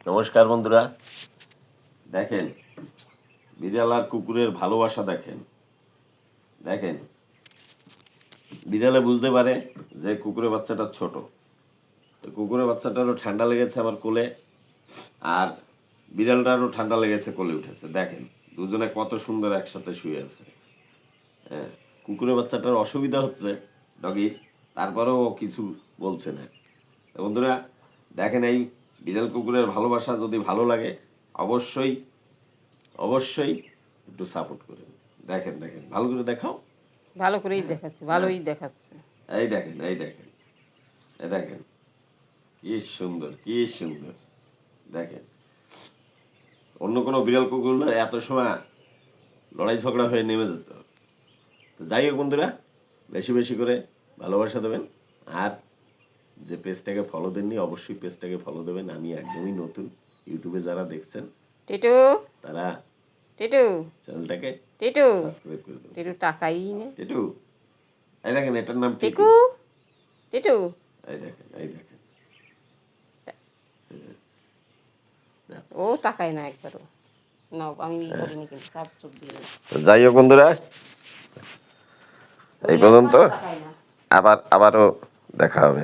নমস্কার বন্ধুরা, দেখেন বিড়াল আর কুকুরের ভালোবাসা। দেখেন দেখেন বিড়ালে বুঝতে পারে যে কুকুরের বাচ্চাটা ছোট, তো কুকুরের বাচ্চাটারও ঠান্ডা লেগেছে আমার কোলে, আর বিড়ালটারও ঠান্ডা লেগেছে, কোলে উঠেছে। দেখেন দুজনে কত সুন্দর একসাথে শুয়ে আছে। হ্যাঁ, কুকুরের বাচ্চাটার অসুবিধা হচ্ছে ডগির, তারপরেও ও কিছু বলছে না। তো বন্ধুরা দেখেন, এই বিড়াল কুকুরের ভালোবাসা যদি ভালো লাগে অবশ্যই অবশ্যই একটু সাপোর্ট করুন। দেখেন দেখেন ভালো করে দেখাও। ভালো করেই দেখাচ্ছে, ভালোই দেখাচ্ছে। এই দেখেন এই দেখেন এই দেখেন কি সুন্দর কি সুন্দর। দেখেন অন্য কোনো বিড়াল কুকুর হলে এত সময় লড়াই ঝগড়া হয়ে নেমে যেত। তো যাই হোক বন্ধুরা, বেশি বেশি করে ভালোবাসা দেবেন, আর যে পেজটাকে ফলো দেননি অবশ্যই পেজটাকে ফলো দেবেন। আমি একদমই নতুন, ইউটিউবে যারা দেখছেন টিটু তারা টিটু চ্যানেলটাকে টিটু সাবস্ক্রাইব করে দেবেন। টিটু টাকাই না। টিটু, এই দেখেন এটার নাম টিটু। টিকু টিটু এই দেখেন এই দেখেন ও টাকাই না একবারও। না আমি করিনি, কিন্তু সব চোখ দিয়ে। যাই হোক বন্ধুরা, এই পর্যন্ত, আবারও দেখা হবে।